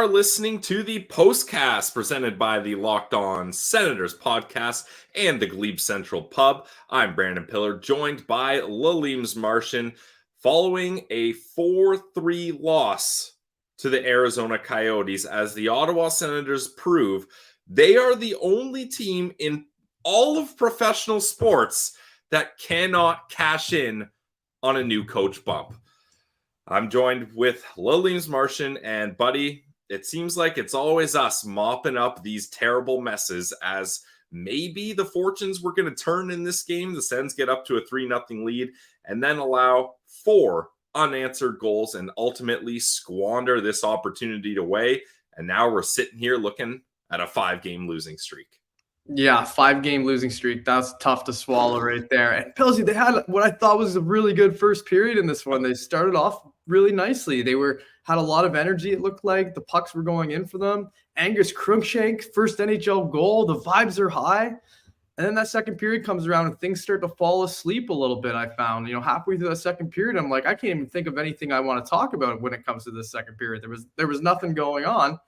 are listening to the Postcast presented by the Locked On Senators podcast and the Glebe Central Pub. I'm Brandon Piller, joined by Piller Martian, following a 4-3 loss to the Arizona Coyotes as the Ottawa Senators prove they are the only team in all of professional sports that cannot cash in on a new coach bump. I'm joined with Piller Martian, and buddy, it seems like it's always us mopping up these terrible messes as maybe the fortunes were going to turn in this game. The Sens get up to a 3-0 lead and then allow 4 unanswered goals and ultimately squander this opportunity away. And now we're sitting here looking at a 5-game losing streak. Yeah, 5-game losing streak. That's tough to swallow right there. And Pilsy, they had what I thought was a really good first period in this one. They started off really nicely. They had a lot of energy, it looked like. The pucks were going in for them. Angus Cruikshank, first NHL goal. The vibes are high. And then that second period comes around and things start to fall asleep a little bit, I found. Halfway through that second period, I'm like, I can't even think of anything I want to talk about when it comes to this second period. There was nothing going on.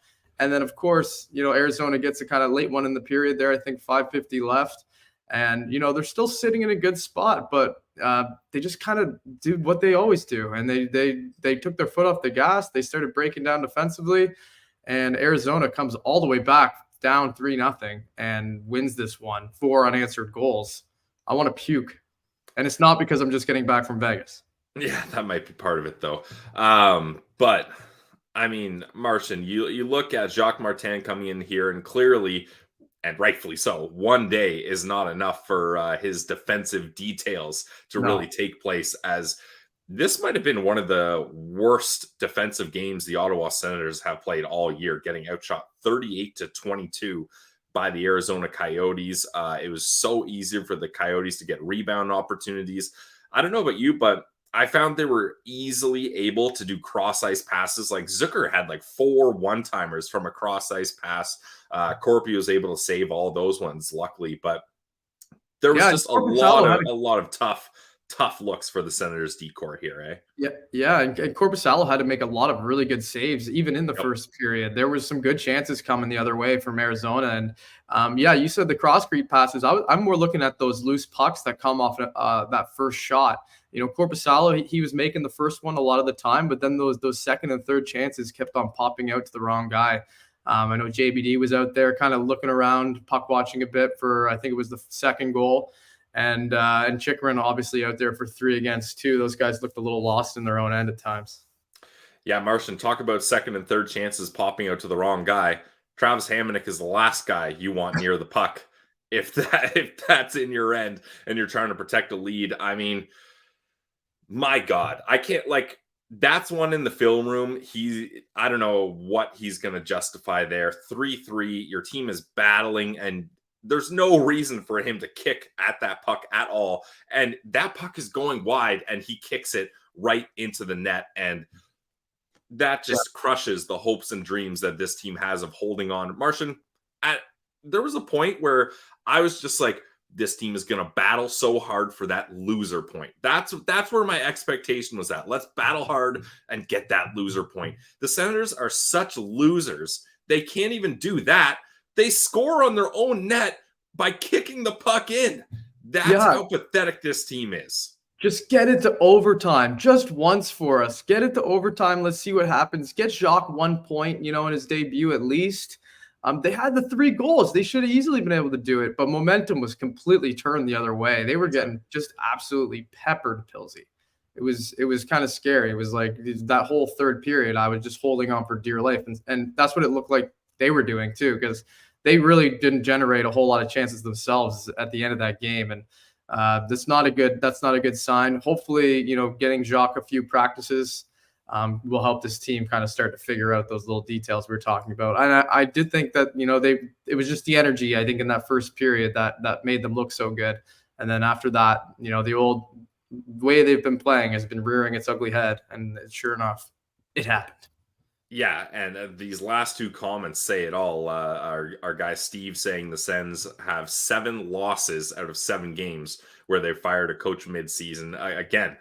And then, of course, Arizona gets a kind of late one in the period there. I think 5:50 left. And, they're still sitting in a good spot, but they just kind of do what they always do. And they took their foot off the gas. They started breaking down defensively. And Arizona comes all the way back down 3-0 and wins this one. 4 unanswered goals. I want to puke. And it's not because I'm just getting back from Vegas. Yeah, that might be part of it, though. But I mean, Martian, you look at Jacques Martin coming in here, and clearly, and rightfully so, one day is not enough for his defensive details to really take place, as this might have been one of the worst defensive games the Ottawa Senators have played all year, getting outshot 38-22 by the Arizona Coyotes. It was so easy for the Coyotes to get rebound opportunities. I don't know about you, but I found they were easily able to do cross-ice passes. Like Zucker had like 4 one-timers from a cross-ice pass. Corpi was able to save all those ones, luckily. But there was just a lot of tough looks for the Senators' decor here, eh? Yeah, and Korpisalo had to make a lot of really good saves, even in the first period. There was some good chances coming the other way from Arizona. And you said the cross-creep passes. I'm more looking at those loose pucks that come off that first shot. Korpisalo, he was making the first one a lot of the time, but then those second and third chances kept on popping out to the wrong guy. I know JBD was out there kind of looking around, puck watching a bit for, I think it was the second goal. And Chikrin obviously out there for 3 against 2. Those guys looked a little lost in their own end at times. Yeah, Martian, talk about second and third chances popping out to the wrong guy. Travis Hamonic is the last guy you want near the puck if that's in your end and you're trying to protect a lead. I mean, my God, I can't, that's one in the film room. I don't know what he's going to justify there. 3-3, your team is battling, and there's no reason for him to kick at that puck at all. And that puck is going wide, and he kicks it right into the net. And that just crushes the hopes and dreams that this team has of holding on. Martian, there was a point where I was just like, this team is going to battle so hard for that loser point. That's where my expectation was at. Let's battle hard and get that loser point. The Senators are such losers. They can't even do that. They score on their own net by kicking the puck in. That's how pathetic this team is. Just get it to overtime. Just once for us. Get it to overtime. Let's see what happens. Get Jacques 1 point, in his debut at least. They had the 3 goals. They should have easily been able to do it, but momentum was completely turned the other way. They were getting just absolutely peppered, Pilsy. It was kind of scary. It was like that whole third period, I was just holding on for dear life. And that's what it looked like they were doing too, because they really didn't generate a whole lot of chances themselves at the end of that game. And that's not a good sign. Hopefully, getting Jacques a few practices will help this team kind of start to figure out those little details we were talking about. And I did think that, it was just the energy, I think, in that first period that made them look so good. And then after that, the old way they've been playing has been rearing its ugly head. And sure enough, it happened. Yeah, and these last 2 comments say it all. Our guy Steve saying the Sens have 7 losses out of 7 games where they fired a coach mid-season. Again,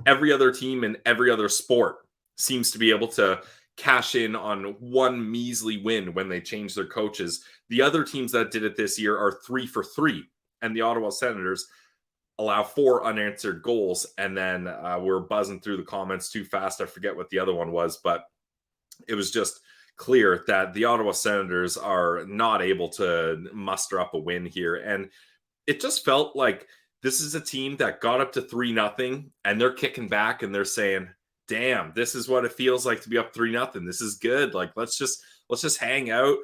every other team in every other sport seems to be able to cash in on one measly win when they change their coaches. The other teams that did it this year are 3 for 3, and the Ottawa Senators allow 4 unanswered goals. And then we're buzzing through the comments too fast. I forget what the other one was, but it was just clear that the Ottawa Senators are not able to muster up a win here. And it just felt like this is a team that got up to 3-0 and they're kicking back and they're saying, damn, this is what it feels like to be up 3-0. This is good. Like, let's just hang out.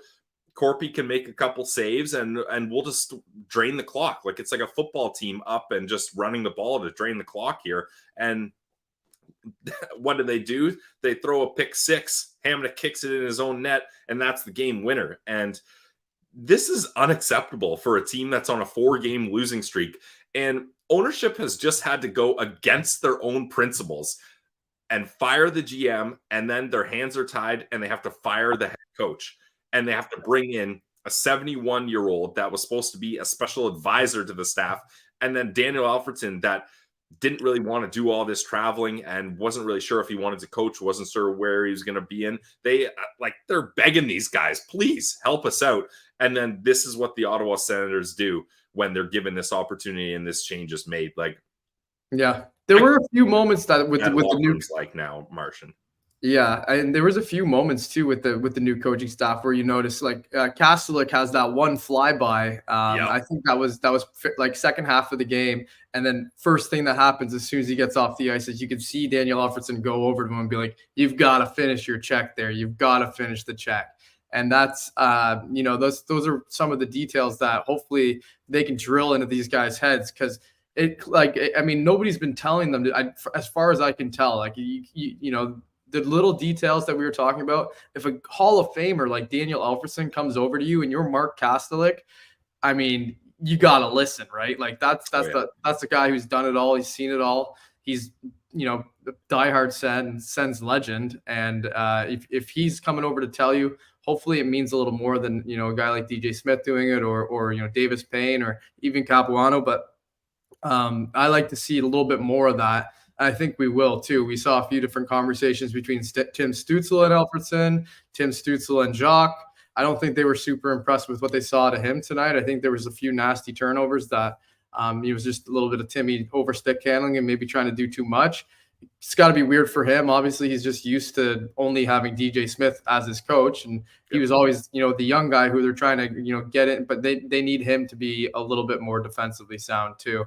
Corpy can make a couple saves and we'll just drain the clock. Like, it's like a football team up and just running the ball to drain the clock here. And what do? They throw a pick six. Hamonic kicks it in his own net, and that's the game winner. And this is unacceptable for a team that's on a 4-game losing streak. And ownership has just had to go against their own principles and fire the GM, and then their hands are tied and they have to fire the head coach. And they have to bring in a 71-year-old that was supposed to be a special advisor to the staff. And then Daniel Alfredson that didn't really want to do all this traveling and wasn't really sure if he wanted to coach, wasn't sure where he was going to be in. They're begging these guys, please help us out. And then this is what the Ottawa Senators do when they're given this opportunity and this change is made. Like, yeah, there were a few moments that with the new like now Martian. Yeah, and there was a few moments too with the new coaching staff where you notice like Kastelik has that one flyby. I think that was like second half of the game, and then first thing that happens as soon as he gets off the ice is you can see Daniel Alfredson go over to him and be like, "You've got to finish your check there. You've got to finish the check." And that's those are some of the details that hopefully they can drill into these guys' heads, because nobody's been telling them as far as I can tell, like you know. The little details that we were talking about, if a Hall of Famer like Daniel Alfredson comes over to you and you're Mark Kastelik, I mean, you got to listen, right? Like that's the guy who's done it all. He's seen it all. He's, the diehard Sens legend. And if he's coming over to tell you, hopefully it means a little more than, a guy like DJ Smith doing it or Davis Payne or even Capuano. But I like to see a little bit more of that. I think we will too. We saw a few different conversations between Tim Stützle and Alfredson, Tim Stützle and Jacques. I don't think they were super impressed with what they saw to him tonight. I think there was a few nasty turnovers that it was just a little bit of Timmy over stick handling and maybe trying to do too much. It's got to be weird for him. Obviously, he's just used to only having DJ Smith as his coach, and he was always, the young guy who they're trying to, get in. But they need him to be a little bit more defensively sound too,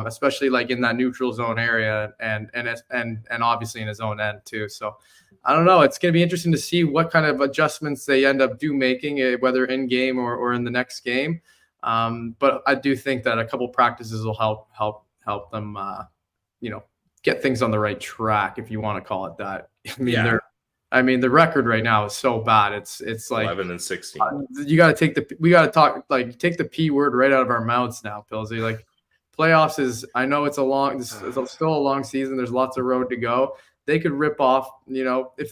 especially like in that neutral zone area and obviously in his own end too. So I don't know. It's going to be interesting to see what kind of adjustments they end up making, whether in game or in the next game. But I do think that a couple practices will help them, get things on the right track, if you want to call it that. The record right now is so bad. It's like 11-16. We got to take the P word right out of our mouths now, Pillsy. Like, playoffs is, I know it's still a long season. There's lots of road to go. They could rip off, if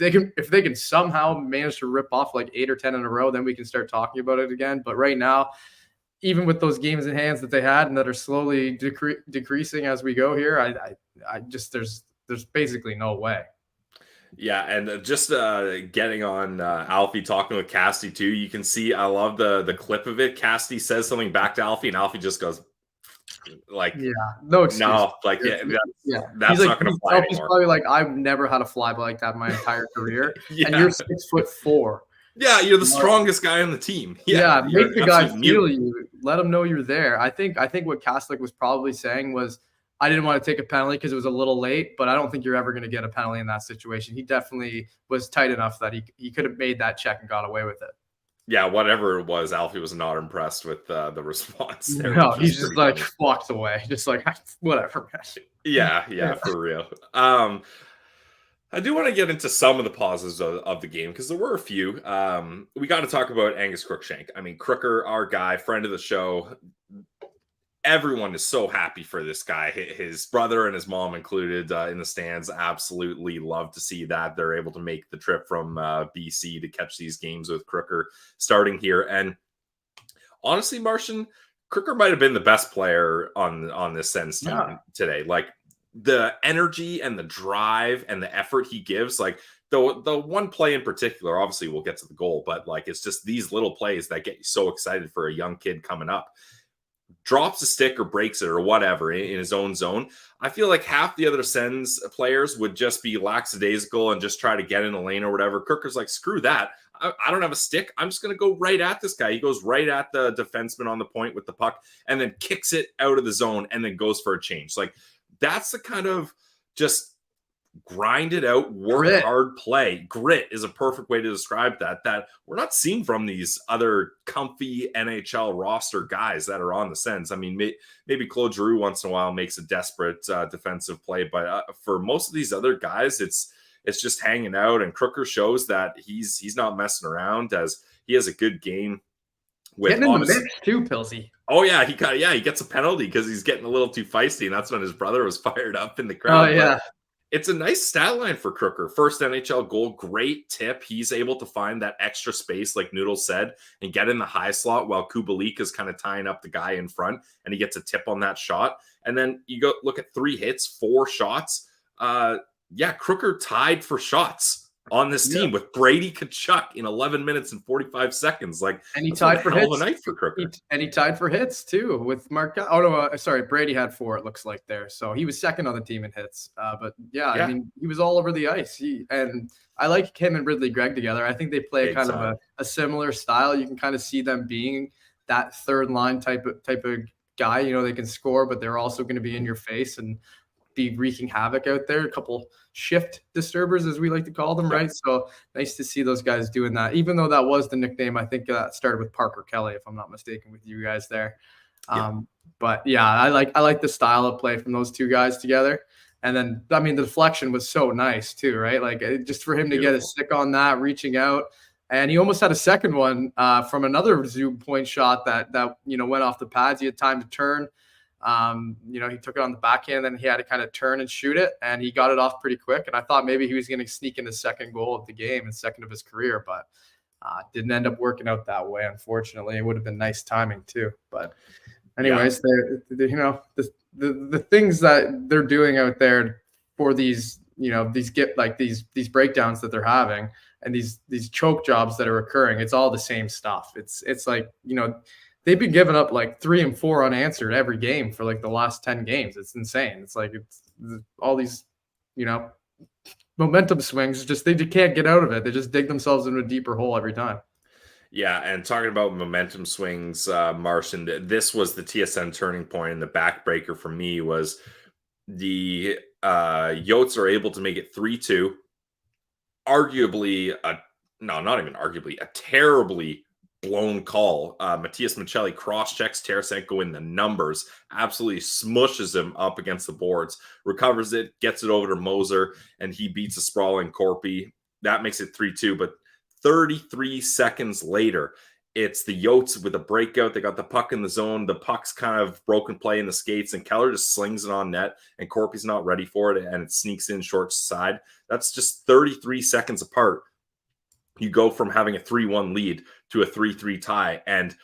they can somehow manage to rip off like 8 or 10 in a row, then we can start talking about it again. But right now, even with those games in hands that they had and that are slowly decreasing as we go here, I just there's basically no way. Yeah, and just getting on Alfie talking with Casty too, you can see, I love the clip of it. Casty says something back to Alfie, and Alfie just goes like, no excuse. No, like that's not going to fly anymore. He's probably like, I've never had a fly like that in my entire career, and you're 6'4". Yeah, you're the strongest guy on the team. Yeah, make the guy feel you. Let him know you're there. I think what Kastelik was probably saying was, I didn't want to take a penalty because it was a little late, but I don't think you're ever going to get a penalty in that situation. He definitely was tight enough that he could have made that check and got away with it. Yeah, whatever it was, Alfie was not impressed with the response there. No, he's just like walked away, just like, whatever. Yeah, for real. I do want to get into some of the positives of the game, because there were a few. We got to talk about Angus Crookshank. I mean, Crooker, our guy, friend of the show. Everyone is so happy for this guy. His brother and his mom included in the stands absolutely love to see that. They're able to make the trip from BC to catch these games with Crooker starting here. And honestly, Martian, Crooker might have been the best player on this Sens team today. Like, the energy and the drive and the effort he gives, like, the one play in particular, obviously we'll get to the goal, but like it's just these little plays that get you so excited for a young kid coming up. Drops a stick or breaks it or whatever in his own zone. I feel like half the other Sens players would just be lackadaisical and just try to get in a lane or whatever. Crooker's like, screw that. I don't have a stick. I'm just going to go right at this guy. He goes right at the defenseman on the point with the puck and then kicks it out of the zone and then goes for a change. Like that's the kind of just grind it out, work hard play. Grit is a perfect way to describe that we're not seeing from these other comfy NHL roster guys that are on the Sens. I mean, maybe Claude Giroux once in a while makes a desperate defensive play, but for most of these other guys, it's just hanging out. And Crooker shows that he's not messing around, as he has a good game. Getting in the mix too, Pilsy. Oh yeah, he gets a penalty because he's getting a little too feisty, and that's when his brother was fired up in the crowd. Oh yeah. But it's a nice stat line for Crooker. First NHL goal, great tip. He's able to find that extra space, like Noodles said, and get in the high slot while Kubalik is kind of tying up the guy in front, and he gets a tip on that shot. And then you go look at 3 hits, 4 shots. Crooker tied for shots on this team with Brady Tkachuk in 11 minutes and 45 seconds. Like, and he tied for hits. A night for Crooker. He tied for hits too with Mark. Oh no, sorry, Brady had 4. It looks like there, so he was second on the team in hits. But I mean, he was all over the ice. And I like him and Ridley Gregg together. I think they play kind of a similar style. You can kind of see them being that third line type of guy. You know, they can score, but they're also going to be in your face and be wreaking havoc out there. A couple shift disturbers, as we like to call them, right? So nice to see those guys doing that, even though that was the nickname. I think that started with Parker Kelly, if I'm not mistaken, with you guys there. But yeah, I like the style of play from those 2 guys together. And then, I mean, the deflection was so nice too, right? Like just for him to get a stick on that, reaching out. And he almost had a second one from another zoom point shot that went off the pads. He had time to turn. He took it on the backhand, and he had to kind of turn and shoot it, and he got it off pretty quick. And I thought maybe he was going to sneak in his second goal of the game and second of his career, but didn't end up working out that way. Unfortunately, it would have been nice timing too. But anyways, the things that they're doing out there for these, these breakdowns that they're having and these choke jobs that are occurring, it's all the same stuff. It's like, they've been giving up like 3 and 4 unanswered every game for like the last 10 games. It's insane. It's like it's all these, momentum swings. Just they can't get out of it. They just dig themselves into a deeper hole every time. Yeah, and talking about momentum swings, Martian, this was the TSN turning point, and the backbreaker for me was the Yotes are able to make it 3-2. Arguably, not even arguably, a terribly blown call. Matthias Michelli cross-checks Tarasenko in the numbers, absolutely smushes him up against the boards, recovers it, gets it over to Moser, and he beats a sprawling Corpy. That makes it 3-2, but 33 seconds later, it's the Yotes with a breakout. They got the puck in the zone. The puck's kind of broken play in the skates, and Keller just slings it on net, and Corpy's not ready for it, and it sneaks in short side. That's just 33 seconds apart. You go from having a 3-1 lead to a 3-3 tie. And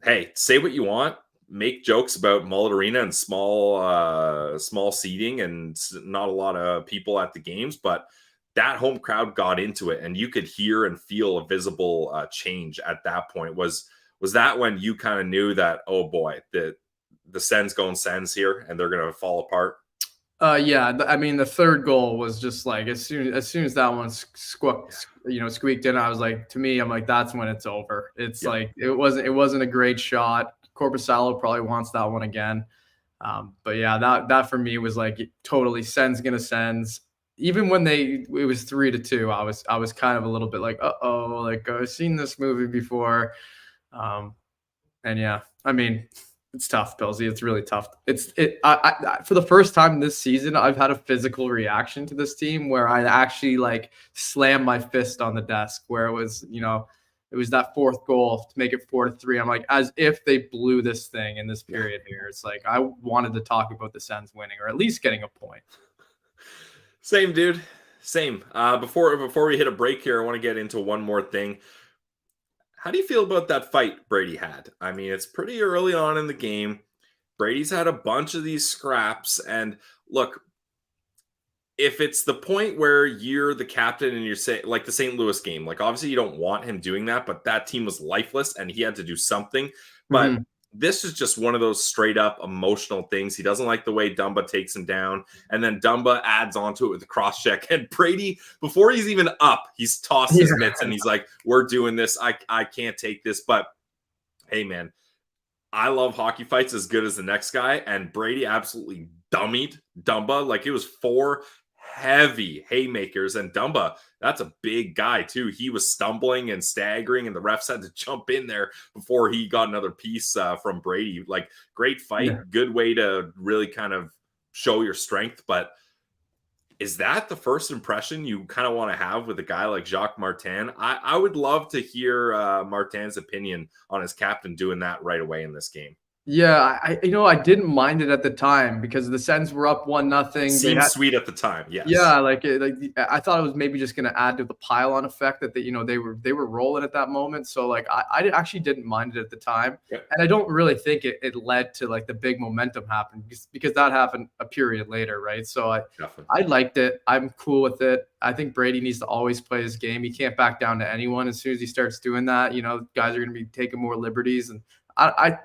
hey, say what you want, make jokes about Mullet Arena and small seating and not a lot of people at the games, but that home crowd got into it, and you could hear and feel a visible change at that point. Was that when you kind of knew that, oh boy, the Sens going Sens here and they're going to fall apart? I mean, the third goal was just like as soon as that one squeaked in, I was like, to me, I'm like, that's when it's over. It's like it wasn't a great shot. Korpisalo probably wants that one again. But yeah, that for me was like totally Sens gonna Sens. Even when it was 3-2, I was kind of a little bit like, like I've seen this movie before. And yeah, I mean, it's tough, Pilsy. It's really tough. I for the first time this season, I've had a physical reaction to this team where I actually like slammed my fist on the desk, where it was, it was that fourth goal to make it 4-3. I'm like, as if they blew this thing in this period here. It's like I wanted to talk about the Sens winning or at least getting a point. Same, dude. Same. Before we hit a break here, I want to get into one more thing. How do you feel about that fight Brady had? I mean, it's pretty early on in the game. Brady's had a bunch of these scraps, and look, if it's the point where you're the captain and you're saying, like the St. Louis game, like obviously you don't want him doing that, but that team was lifeless and he had to do something. But Mhm. this is just one of those straight up emotional things. He doesn't like the way Dumba takes him down, and then Dumba adds onto it with the cross check. And Brady, before he's even up, he's tossed his mitts and he's like, "We're doing this. I can't take this." But hey, man, I love hockey fights as good as the next guy, and Brady absolutely dummied Dumba. Like, it was 4 heavy haymakers, and Dumba, that's a big guy too. He was stumbling and staggering, and the refs had to jump in there before he got another piece from Brady. Like, great Yeah. fight, good way to really kind of show your strength. But is that the first impression you kind of want to have with a guy like Jacques Martin? I would love to hear Martin's opinion on his captain doing that right away in this game. Yeah, I didn't mind it at the time because the Sens were up 1-0. They Seems had sweet at the time, yes. Yeah, I thought it was maybe just gonna add to the pile-on effect that they were rolling at that moment. So like I actually didn't mind it at the time, Yep. and I don't really think it led to like the big momentum happening because that happened a period later, right? So Definitely. I liked it. I'm cool with it. I think Brady needs to always play his game. He can't back down to anyone. As soon as he starts doing that, guys are gonna be taking more liberties. And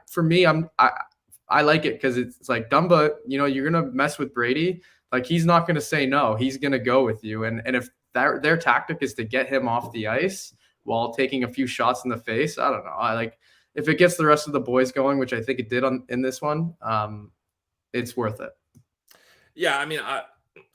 for me, I like it because it's like Dumba. You're gonna mess with Brady. Like, he's not going to say no. He's going to go with you. And if their tactic is to get him off the ice while taking a few shots in the face, I don't know. If it gets the rest of the boys going, which I think it did in this one, it's worth it. Yeah, I mean,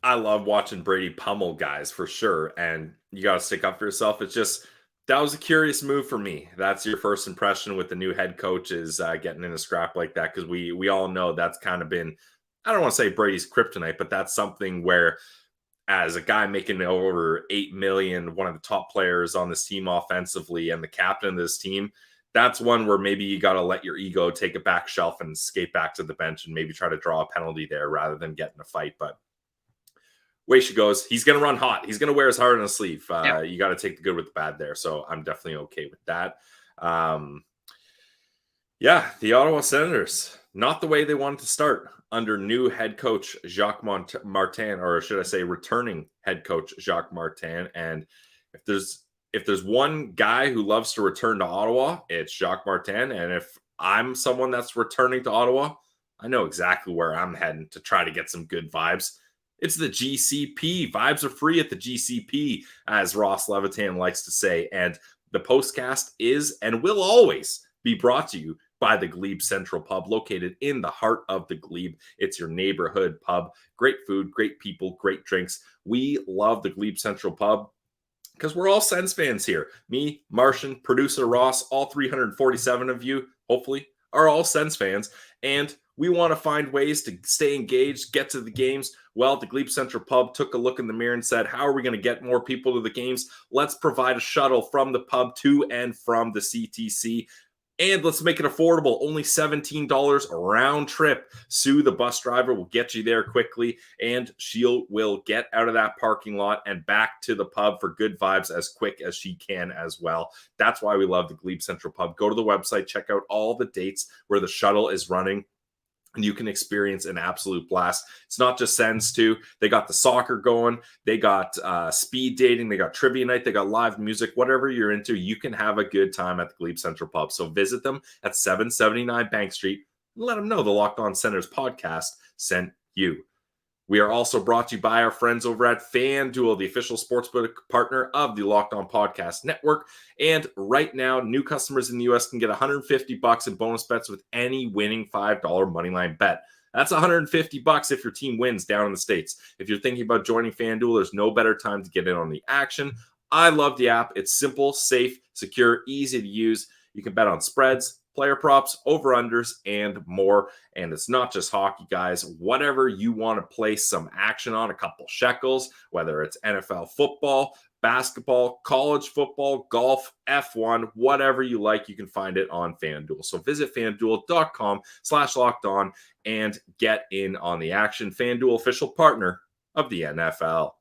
I love watching Brady pummel guys for sure, and you got to stick up for yourself. It's just that was a curious move for me. That's your first impression with the new head coach is getting in a scrap like that, because we all know that's kind of been, I don't want to say Brady's kryptonite, but that's something where, as a guy making over 8 million, one of the top players on this team offensively, and the captain of this team, that's one where maybe you got to let your ego take a back shelf and skate back to the bench and maybe try to draw a penalty there rather than get in a fight. But way she goes, he's going to run hot. He's going to wear his heart on his sleeve. Yeah. You got to take the good with the bad there. So I'm definitely okay with that. Um, yeah, the Ottawa Senators, not the way they wanted to start under new head coach Jacques Martin, or should I say returning head coach Jacques Martin. And if there's one guy who loves to return to Ottawa, it's Jacques Martin. And if I'm someone that's returning to Ottawa, I know exactly where I'm heading to try to get some good vibes. It's the GCP. Vibes are free at the GCP, as Ross Levitan likes to say. And the Postcast is and will always be brought to you by the Glebe Central Pub, located in the heart of the Glebe. It's your neighborhood pub. Great food, great people, great drinks. We love the Glebe Central Pub because we're all Sens fans here. Me, Martian, producer Ross, all 347 of you, hopefully, are all Sens fans. And we want to find ways to stay engaged, get to the games. Well, the Glebe Central Pub took a look in the mirror and said, how are we going to get more people to the games? Let's provide a shuttle from the pub to and from the CTC. And let's make it affordable. Only $17 round trip. Sue, the bus driver, will get you there quickly, and she will get out of that parking lot and back to the pub for good vibes as quick as she can as well. That's why we love the Glebe Central Pub. Go to the website, check out all the dates where the shuttle is running, and you can experience an absolute blast. It's not just Sens too. They got the soccer going. They got speed dating. They got trivia night. They got live music. Whatever you're into, you can have a good time at the Glebe Central Pub. So visit them at 779 Bank Street. And let them know the Locked On Senators podcast sent you. We are also brought to you by our friends over at FanDuel, the official sportsbook partner of the Locked On Podcast Network. And right now, new customers in the U.S. can get $150 in bonus bets with any winning $5 moneyline bet. That's $150 if your team wins down in the States. If you're thinking about joining FanDuel, there's no better time to get in on the action. I love the app. It's simple, safe, secure, easy to use. You can bet on spreads, player props, over-unders, and more. And it's not just hockey, guys. Whatever you want to place some action on, a couple shekels, whether it's NFL football, basketball, college football, golf, F1, whatever you like, you can find it on FanDuel. So visit FanDuel.com/lockedon and get in on the action. FanDuel, official partner of the NFL.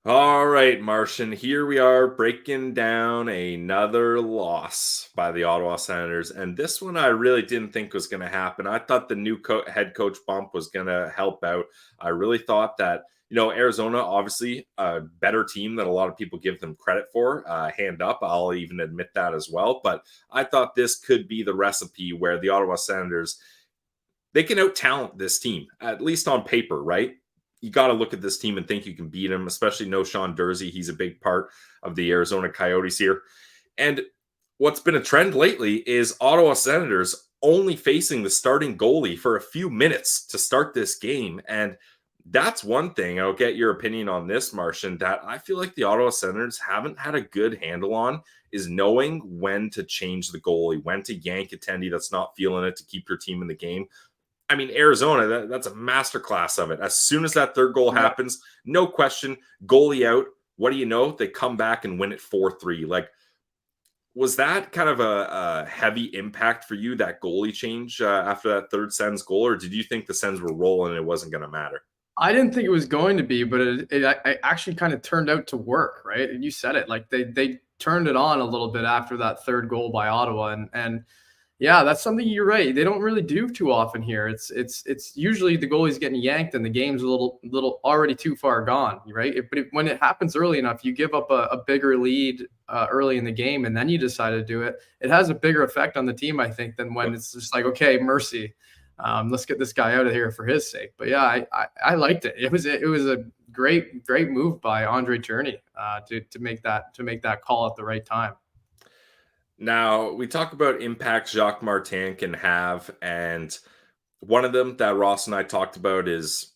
All right, Martian, here we are breaking down another loss by the Ottawa Senators. And this one I really didn't think was going to happen. I thought the new head coach bump was going to help out. I really thought that, Arizona, obviously a better team than a lot of people give them credit for. Hand up, I'll even admit that as well. But I thought this could be the recipe where the Ottawa Senators, they can out-talent this team, at least on paper, right? You got to look at this team and think you can beat him, especially no Sean Dursey. He's a big part of the Arizona Coyotes here. And what's been a trend lately is Ottawa Senators only facing the starting goalie for a few minutes to start this game. And that's one thing. I'll get your opinion on this, Martian, that I feel like the Ottawa Senators haven't had a good handle on is knowing when to change the goalie, when to yank a tendy that's not feeling it to keep your team in the game. I mean, Arizona, that's a masterclass of it. As soon as that third goal happens, no question, goalie out. What do you know? They come back and win it 4-3. Like, was that kind of a heavy impact for you, that goalie change after that third Sens goal? Or did you think the Sens were rolling and it wasn't going to matter? I didn't think it was going to be, but it actually kind of turned out to work, right? And you said it, like they turned it on a little bit after that third goal by Ottawa, and yeah, that's something you're right. They don't really do too often here. It's usually the goalie's getting yanked and the game's a little already too far gone, right? When it happens early enough, you give up a bigger lead early in the game, and then you decide to do it. It has a bigger effect on the team, I think, than when it's just like, okay, mercy, let's get this guy out of here for his sake. But yeah, I liked it. It was a great move by Andre Cherney to make that call at the right time. Now, we talk about impact Jacques Martin can have, and one of them that Ross and I talked about is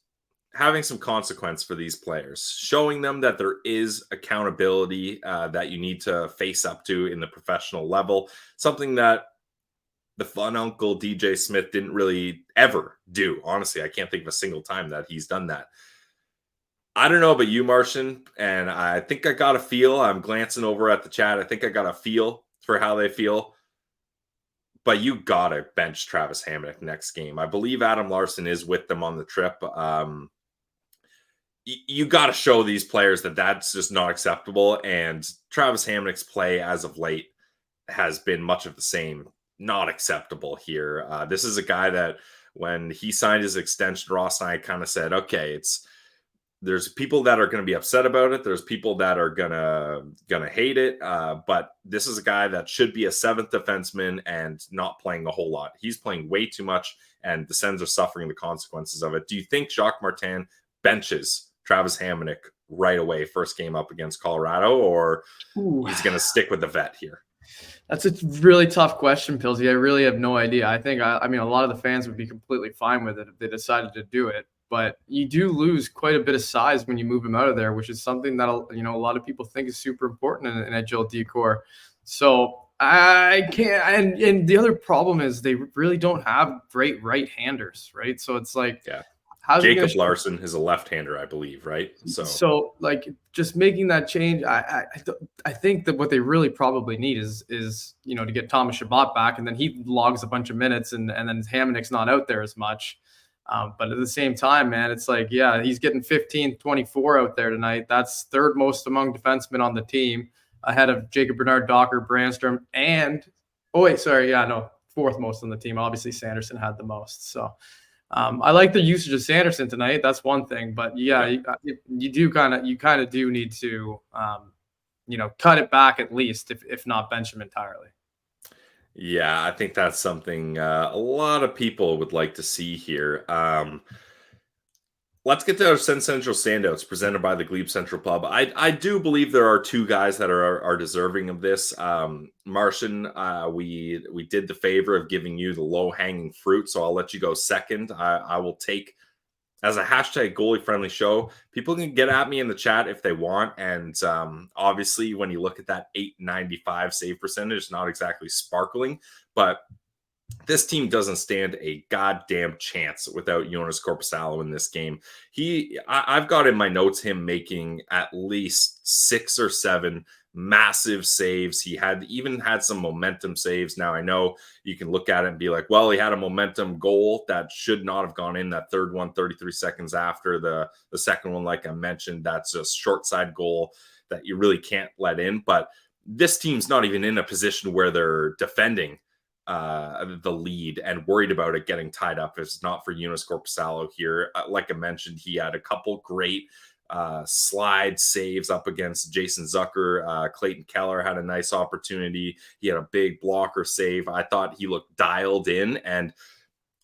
having some consequence for these players, showing them that there is accountability that you need to face up to in the professional level, something that the fun uncle DJ Smith didn't really ever do. Honestly, I can't think of a single time that he's done that. I don't know about you, Martian, and I think I got a feel. I'm glancing over at the chat. I think I got a feel for how they feel. But you got to bench Travis Hamonic next game. I believe Adam Larson is with them on the trip. You got to show these players that that's just not acceptable. And Travis Hamonic's play as of late has been much of the same. Not acceptable here. This is a guy that when he signed his extension, Ross and I kind of said, okay, there's people that are going to be upset about it. There's people that are gonna hate it. But this is a guy that should be a seventh defenseman and not playing a whole lot. He's playing way too much, and the Sens are suffering the consequences of it. Do you think Jacques Martin benches Travis Hamonic right away, first game up against Colorado, or he's going to stick with the vet here? That's a really tough question, Pilsy. I really have no idea. I think, I mean, a lot of the fans would be completely fine with it if they decided to do it. But you do lose quite a bit of size when you move him out of there, which is something that, a lot of people think is super important in agile decor. So I can't. And the other problem is they really don't have great right-handers, right? So it's like, yeah. Jacob Larson is a left-hander, I believe, right? So like just making that change, I think that what they really probably need is to get Thomas Chabot back, and then he logs a bunch of minutes, and then Hamonic's not out there as much. But at the same time, man, it's like, yeah, he's getting 15-24 out there tonight. That's third most among defensemen on the team, ahead of Jacob Bernard, Docker, Brandstrom, and fourth most on the team. Obviously, Sanderson had the most. So I like the usage of Sanderson tonight. That's one thing. But yeah, you kind of do need to cut it back at least, if not bench him entirely. Yeah, I think that's something a lot of people would like to see here. Let's get to our Sen Central standouts presented by the Glebe Central Pub. I do believe there are two guys that are deserving of this. Martian, we did the favor of giving you the low-hanging fruit, so I'll let you go second. I will take, as a hashtag goalie-friendly show, people can get at me in the chat if they want. And obviously, when you look at that .895 save percentage, it's not exactly sparkling, but this team doesn't stand a goddamn chance without Jonas Korpisalo in this game. I've got in my notes him making at least 6 or 7 massive saves. He even had some momentum saves. Now I know you can look at it and be like, well, he had a momentum goal that should not have gone in. That third one 33 seconds after the second one, like I mentioned, that's a short side goal that you really can't let in. But this team's not even in a position where they're defending the lead and worried about it getting tied up. If it's not for Joonas Korpisalo here, like I mentioned, he had a couple great slide saves up against Jason Zucker. Clayton Keller had a nice opportunity. He had a big blocker save. I thought he looked dialed in. And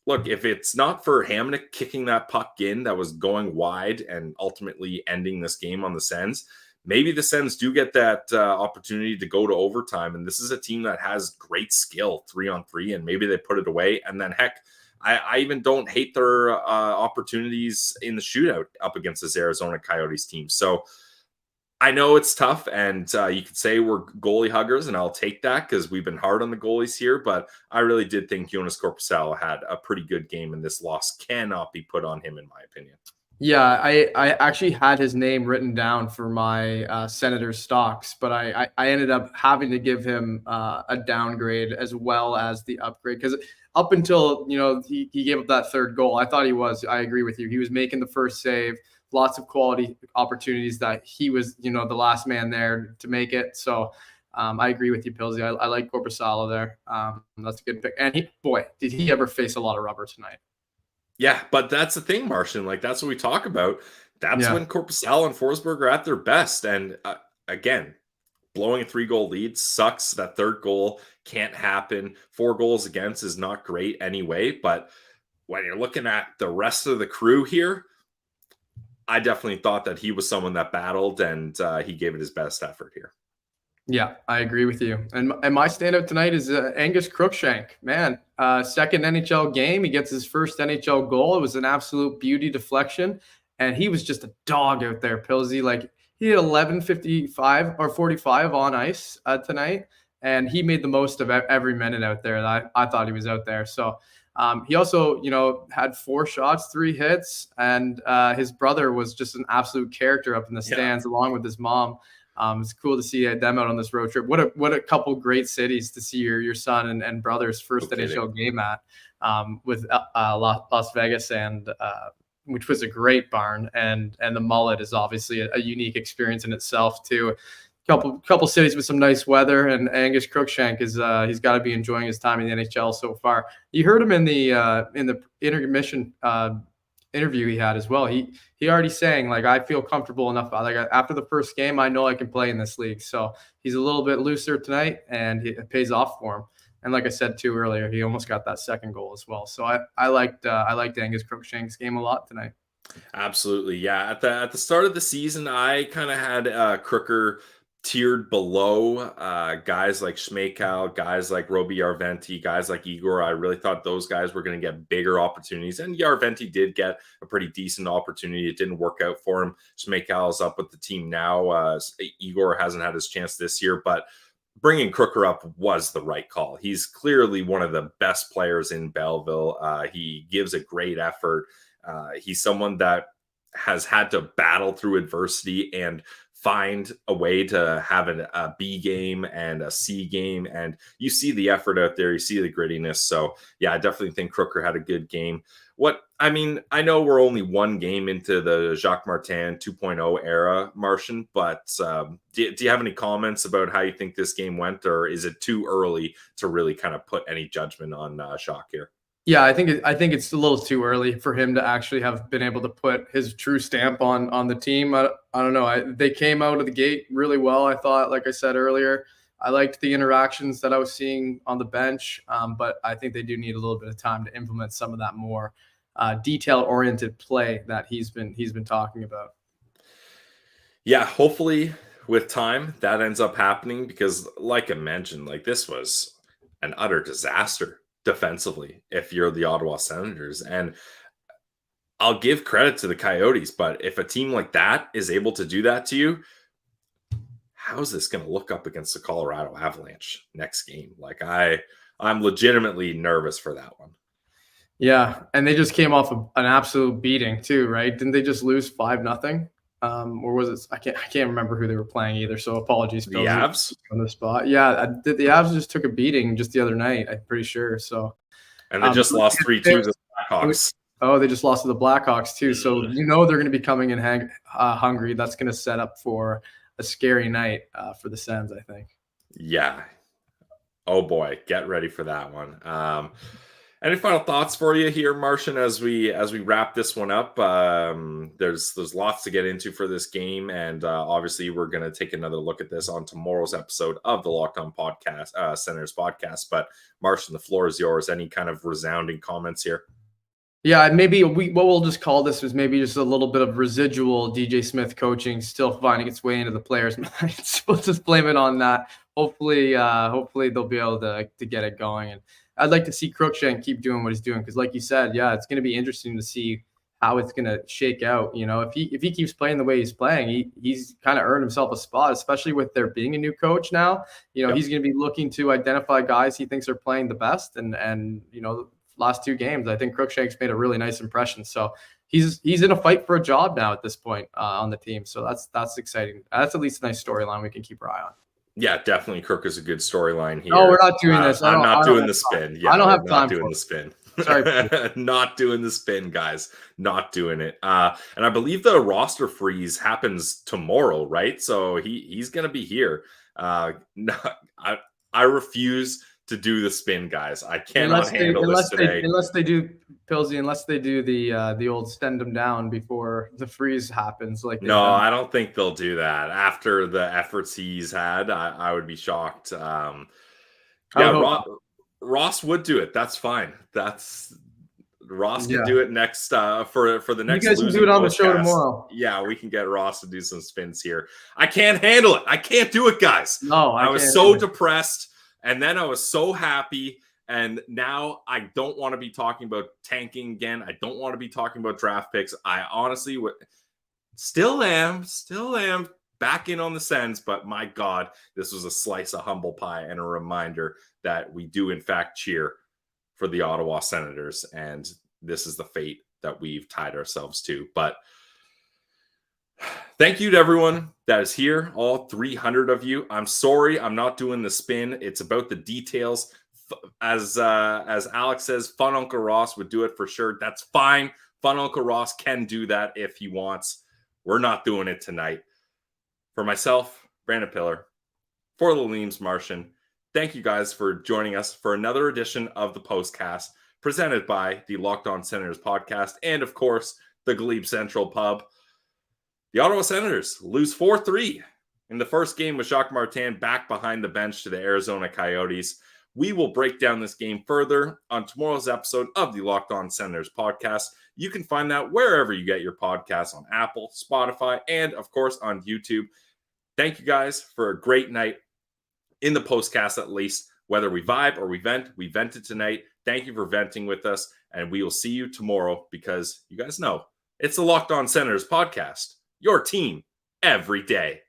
look, if it's not for Hamonic kicking that puck in that was going wide and ultimately ending this game on the Sens, maybe the Sens do get that opportunity to go to overtime. And this is a team that has great skill 3-on-3, and maybe they put it away. And then heck, I even don't hate their opportunities in the shootout up against this Arizona Coyotes team. So I know it's tough, and you could say we're goalie huggers, and I'll take that because we've been hard on the goalies here. But I really did think Joonas Korpisalo had a pretty good game, and this loss cannot be put on him, in my opinion. Yeah, I actually had his name written down for my Senators stocks, but I ended up having to give him a downgrade as well as the upgrade, because up until he gave up that third goal, I thought I agree with you. He was making the first save, lots of quality opportunities that he was the last man there to make it. So I agree with you, Pilsy. I like Korpisalo there. That's a good pick. And did he ever face a lot of rubber tonight? Yeah, but that's the thing, Martian. Like, that's what we talk about. That's when Korpisalo and Forsberg are at their best. And again, blowing a 3-goal lead sucks. That third goal can't happen. 4 goals against is not great anyway. But when you're looking at the rest of the crew here, I definitely thought that he was someone that battled, and he gave it his best effort here. Yeah, I agree with you. And my standout tonight is Angus Crookshank. Man, second NHL game. He gets his first NHL goal. It was an absolute beauty deflection. And he was just a dog out there, Pilsy. Like, he had 11:55 or 45 on ice tonight. And he made the most of every minute out there. I thought he was out there. So he also, had 4 shots, 3 hits. And his brother was just an absolute character up in the stands along with his mom. It's cool to see them out on this road trip. What a couple great cities to see your son and brother's first NHL game at, with Las Vegas, and which was a great barn, and the Mullet is obviously a unique experience in itself too. Couple cities with some nice weather, and Angus Crookshank is he's got to be enjoying his time in the NHL so far. You heard him in the intermission interview he had as well. He already saying, like, I feel comfortable enough. Like, after the first game, I know I can play in this league. So he's a little bit looser tonight, and it pays off for him. And like I said too earlier, he almost got that second goal as well. So I liked Angus Crookshank's game a lot tonight. Absolutely, yeah. At the start of the season, I kind of had Crooker tiered below guys like Schmeichel, guys like Roby Yarventi, guys like Igor. I really thought those guys were going to get bigger opportunities, and Yarventi did get a pretty decent opportunity. It didn't work out for him. Schmeichel is up with the team now. Igor hasn't had his chance this year, but bringing Crooker up was the right call. He's clearly one of the best players in Belleville. He gives a great effort. He's someone that has had to battle through adversity and find a way to have a B game and a C game. And you see the effort out there. You see the grittiness. So yeah, I definitely think Crooker had a good game. I know we're only one game into the Jacques Martin 2.0 era, Martian, but do you have any comments about how you think this game went, or is it too early to really kind of put any judgment on Jacques here? Yeah, I think it's a little too early for him to actually have been able to put his true stamp on the team. I don't know. They came out of the gate really well, I thought. Like I said earlier, I liked the interactions that I was seeing on the bench, but I think they do need a little bit of time to implement some of that more detail-oriented play that he's been talking about. Yeah, hopefully with time that ends up happening, because like I mentioned, like, this was an utter disaster defensively if you're the Ottawa Senators. And I'll give credit to the Coyotes, but if a team like that is able to do that to you, how's this going to look up against the Colorado Avalanche next game? Like, I'm legitimately nervous for that one. Yeah, and they just came off an absolute beating too, right? Didn't they just lose 5-0? Or was it? I can't remember who they were playing either. So apologies, The Phil, Avs? on the spot. Yeah, the Avs just took a beating just the other night. I'm pretty sure. So And they just lost 3-2 to the Blackhawks. Oh, they just lost to the Blackhawks too. So they're going to be coming in hungry. That's going to set up for a scary night for the Sens, I think. Yeah. Oh boy, get ready for that one. Any final thoughts for you here, Martian, as we wrap this one up? There's lots to get into for this game, and obviously we're going to take another look at this on tomorrow's episode of the Locked On Podcast, Senators podcast. But Martian, the floor is yours. Any kind of resounding comments here? Yeah, maybe what we'll just call this is maybe just a little bit of residual DJ Smith coaching still finding its way into the players' minds. We'll just blame it on that. Hopefully they'll be able to get it going. And I'd like to see Crookshank keep doing what he's doing because, like you said, yeah, it's going to be interesting to see how it's going to shake out. You know, if he keeps playing the way he's playing, he's kind of earned himself a spot, especially with there being a new coach now. You know, He's going to be looking to identify guys he thinks are playing the best, and you know. Last 2 games, I think Crookshank's made a really nice impression. So he's in a fight for a job now at this point on the team. So that's exciting. That's at least a nice storyline we can keep our eye on. Yeah, definitely. Crook is a good storyline here. No, we're not doing this. I'm not doing the spin. Yeah, I don't have time not doing the spin. Sorry, not doing the spin, guys. Not doing it. And I believe the roster freeze happens tomorrow, right? So he's gonna be here. I refuse to do the spin, guys. I cannot handle this today. Unless they do, Pilsy, unless they do the old send them down before the freeze happens. I don't think they'll do that. After the efforts he's had, I would be shocked. Ross would do it. That's fine. Ross can do it next for the next. You guys can do it on the show tomorrow. Yeah, we can get Ross to do some spins here. I can't handle it. I can't do it, guys. No, I was so depressed. And then I was so happy, and now I don't want to be talking about tanking again. I don't want to be talking about draft picks. I honestly still am back in on the Sens, but my God, this was a slice of humble pie and a reminder that we do in fact cheer for the Ottawa Senators, and this is the fate that we've tied ourselves to. But thank you to everyone that is here, all 300 of you. I'm sorry I'm not doing the spin. It's about the details. As Alex says, Fun Uncle Ross would do it for sure. That's fine. Fun Uncle Ross can do that if he wants. We're not doing it tonight. For myself, Brandon Piller, for the Leames Martian, thank you guys for joining us for another edition of the Postcast presented by the Locked On Senators podcast and, of course, the Glebe Central Pub. The Ottawa Senators lose 4-3 in the first game with Jacques Martin back behind the bench to the Arizona Coyotes. We will break down this game further on tomorrow's episode of the Locked On Senators podcast. You can find that wherever you get your podcasts, on Apple, Spotify, and, of course, on YouTube. Thank you guys for a great night in the Postcast, at least. Whether we vibe or we vented tonight. Thank you for venting with us, and we will see you tomorrow because you guys know it's the Locked On Senators podcast. Your team every day.